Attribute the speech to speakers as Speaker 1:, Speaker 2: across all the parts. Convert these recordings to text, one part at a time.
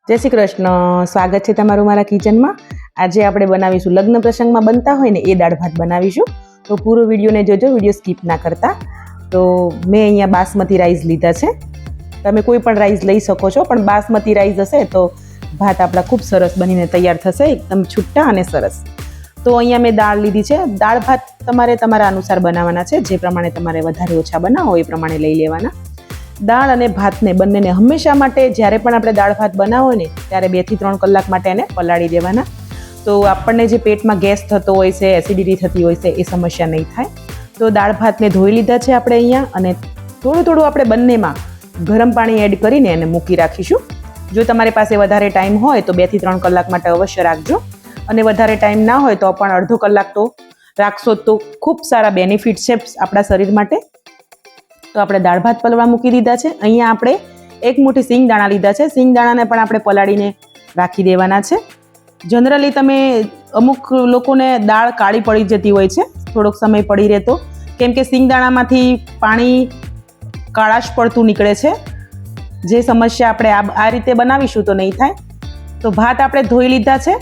Speaker 1: जय श्री कृष्ण। स्वागत है तमारू मारा किचन में। आज आप बनावीशुं लग्न प्रसंग में बनता होय ने ए दाळ भात बनावीशुं। तो पूरो विडियो ने जोजो, विडियो स्कीप ना करता। तो मैं अहींया बासमती राइस लीधा छे। तमे कोई पण राइस लई शको छो, पण बासमती राइस हशे तो भात आपड़ा खूब सरस बनीने तैयार थशे, एकदम छूटा अने सरस। तो अहींया मैं दाळ लीधी छे। दाळ भात तमारे तमारा अनुसार बनाववाना छे, जे प्रमाणे तमारे वधारे ओछा बनावो ए प्रमाणे लई लेवाना। दाळ अने भातने बंनेने हमेशा माटे ज्यारे पण आपणे दाळ भात बनावो ने त्यारे 2 થી 3 કલાક माटे एने पलाળી देवाना। तो आपणे जे पेटमां गैस थतो होय छे, एसिडिटी थती होय छे, ए समस्या नहीं थाय। तो दाळ भातने धोई लीधा छे आपणे अहींया, अने थोडुं थोडुं आपणे बंनेमां गरम पाणी एड करीने एने मूकी राखीशुं। जो तमारी पासे वधारे टाइम होय तो 2 થી 3 કલાક माटे अवश्य राखजो, अने वधारे टाइम ना होय तो पण अर्धो कलाक तो राखशो तो खूब सारा बेनिफिट छे आपણા शरीर माटे। तो આપણે દાળ ભાત પલળવા મૂકી દીધા છે। અહીંયા આપણે એક મુઠ્ઠી સિંગદાણા લીધા છે। સિંગદાણાને પણ આપણે પલાળીને રાખી દેવાના છે। જનરલી તમે અમુક લોકોને દાળ કાળી પડી જતી હોય છે થોડોક સમય પડી રહે તો, કેમ કે સિંગદાણામાંથી પાણી કાળાશ પડતું નીકળે છે। જે સમસ્યા આપણે આ રીતે બનાવીશું તો નહીં થાય। તો ભાત આપણે ધોઈ લીધા છે।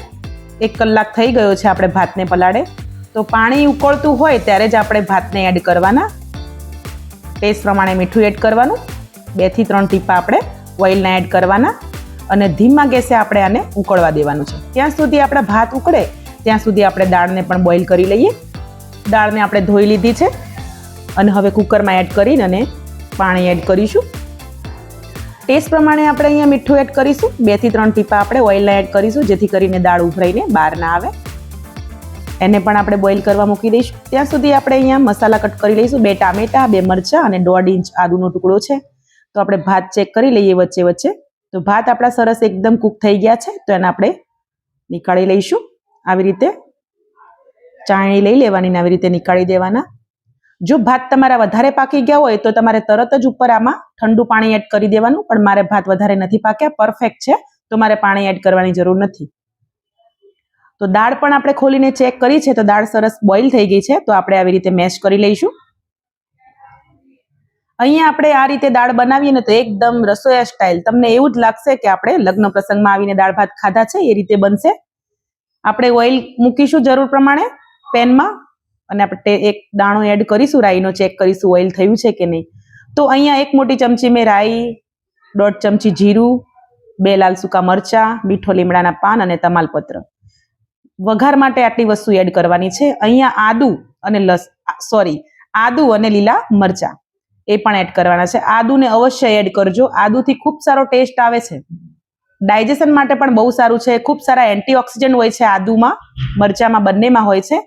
Speaker 1: 1 કલાક થઈ ગયો છે આપણે ભાતને પલાળે। તો પાણી ઉકળતું હોય ત્યારે જ આપણે ભાતને એડ કરવાના। टेस्ट प्रमाणे मीठू एड करवानुं। 2 થી 3 टीपा आपणे ऑइलना एड करवाना अने धीमा गैसे आपणे आने उकळवा देवानुं छे। त्यां सुधी आपणा भात उकळे त्यां सुधी आपणे दाळने पण बॉइल करी लईए। दाळने आपणे धोई लीधी छे अने हवे कुकरमां एड करीने अने पाणी एड करीशुं। टेस्ट प्रमाणे आपणे अहींया मीठू एड करीशुं। 2 થી 3 टीपा आपणे ऑइलना एड करीशुं, जेथी करीने दाळ उभराईने बहार ना आवे। એને પણ આપણે બોઇલ કરવા મૂકી દઈશું। ત્યાં સુધી આપણે અહીંયા મસાલા કટ કરી લઈશું। 2 ટામેટા, 2 મરચાં અને 1.5 ઇંચ આદુનો ટુકડો છે। તો આપણે ભાત ચેક કરી લઈએ વચ્ચે વચ્ચે। તો ભાત આપણા સરસ એકદમ કૂક થઈ ગયા છે, તો એને આપણે નીકાળી લઈશું। આવી રીતે ચાળણી લઈ લેવાની ને આવી રીતે નીકાળી દેવાના। જો ભાત તમારા વધારે પાકી ગયા હોય તો તમારે તરત જ ઉપર આમાં ઠંડુ પાણી એડ કરી દેવાનું, પણ મારે ભાત વધારે નથી પાક્યા, પરફેક્ટ છે, તો મારે પાણી એડ કરવાની જરૂર નથી। तो दाळ पण आपणे खोलीने चेक करी छे तो दाळ सरस बॉइल थई गई छे। तो आपणे आवी रीते मेश करी लईशुं। अहींया आपणे आ रीते दाळ बनावीए ने तो एकदम रसोईया स्टाइल तमने एवुं ज लागशे के आपणे लग्न प्रसंगमां आवीने दाळ भात खाधा छे ए रीते बनशे। आपणे ऑइल मूकीशुं जरूर प्रमाणे पेनमां अने आपणे एक दाणो एड करीशुं, राईनो चेक करीशुं ऑइल थयुं छे के नहीं। तो अहींया 1 मोटी चमची में राई, 1.5 चमची जीरुं, 2 लाल सूका मरचा, मीठो લીમડાના પાન અને તમાલપત્ર। वघार माटे आटली वस्तु एड करवानी छे। अहींया आदू अने लीला मरचा ए पण एड करवाना छे। आदू ने अवश्य एड करजो। आदू थी खूब सारो टेस्ट आवे छे, डायजेशन माटे पण बहु सारू छे। खूब सारा एंटीऑक्सिडेंट होय छे आदूमां, मरचामां, बंनेमां होय छे।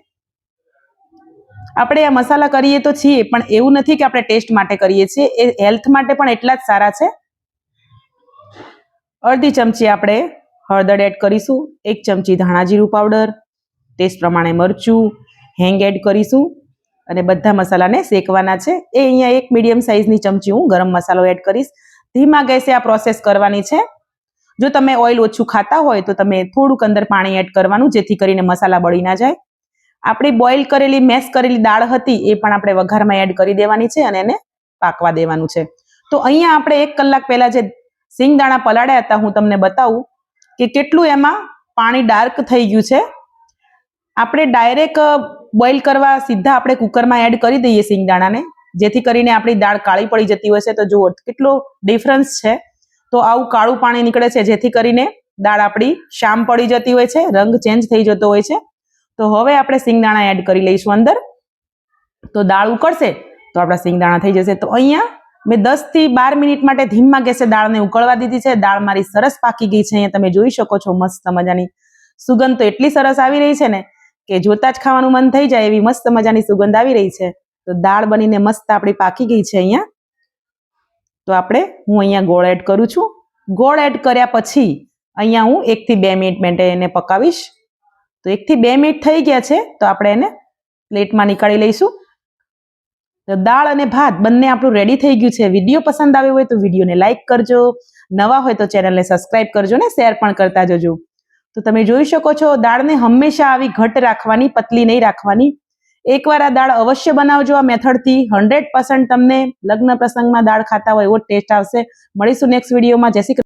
Speaker 1: आपणे आ मसाला करीए तो छीए, पण एवुं नथी के आपणे टेस्ट माटे करीए छीए, ए हेल्थ माटे पण एटला ज सारा छे। अर्धी चमची आपणे हळदर एड करीशुं, 1 चमची धाणा जीरुं पाउडर, टेस्ट प्रमाणे मरचुं, हेंग एड करीशुं अने बधा मसालाने शेकवाना छे। ए अहींया 1 मीडियम साइजनी चमची हूँ गरम मसालो एड करीश। धीमा गैसे आ प्रोसेस करवानी छे। जो तमे ऑइल ओछुं खाता होय तो तमे थोडुंक अंदर पाणी एड करवानुं, जेथी करीने मसाला बળી ना जाय। आपणी बॉइल करेली मेश करेली दाळ हती ए पण आपणे वघारमां एड करी देवानी छे अने एने पाकवा देवानुं छे। तो अहींया आपणे 1 કલાક પહેલા जे સિંગદાણા પલાળ્યા હતા હું તમને બતાવું કે કેટલું એમાં પાણી ડાર્ક થઈ ગયું છે। આપણે ડાયરેક્ટ બોઇલ કરવા સીધા આપણે કુકરમાં એડ કરી દઈએ સિંગદાણાને, જેથી કરીને આપણી દાળ કાળી પડી જતી હોય છે। તો જુઓ કેટલો ડિફરન્સ છે। તો આવું કાળું પાણી નીકળે છે, જેથી કરીને દાળ આપણી શામ પડી જતી હોય છે, રંગ ચેન્જ થઈ જતો હોય છે। તો હવે આપણે સિંગદાણા એડ કરી લઈશું અંદર। તો દાળ ઉકળશે તો આપણા સિંગદાણા થઈ જશે। તો અહીંયા मैं 10 થી 12 મિનિટ માટે ધીમા ગેસે દાળને ઉકળવા દીધી છે। દાળ મારી સરસ પાકી ગઈ છે। અહીંયા તમે જોઈ શકો છો મસ્ત મજાની સુગંધ તો એટલી સરસ આવી રહી છે ને કે જોતા જ ખાવાનું મન થઈ જાય એવી મસ્ત મજાની સુગંધ આવી રહી છે। તો દાળ બનીને મસ્ત આપણી પાકી ગઈ છે। અહીંયા તો આપણે હું અહીંયા ગોળ એડ કરું છું। ગોળ એડ કર્યા પછી અહીંયા હું 1 થી 2 મિનિટ માટે એને પકાવીશ। તો 1 થી 2 મિનિટ થઈ ગયા છે, તો આપણે એને પ્લેટમાં નીકાળી લઈશું। तो दाळ अने भात बंने आपणुं रेडी थई गयुं छे। विडियो पसंद आव्यो होय तो विडियोने लाइक करजो, नवा होय तो चेनलने सब्सक्राइब करजो ने शेर पण करता जजो। तो तमे जोई शको छो दाळने हमेशा आवी घट राखवानी, पतली नहीं राखवानी। एकवार आ दाळ अवश्य बनावजो आ मेथडथी। 100% तमने लग्न प्रसंगमां दाळ खाता होय एवो टेस्ट आवशे। मळीशुं नेक्स्ट विडियोमां। जय श्री कृष्ण।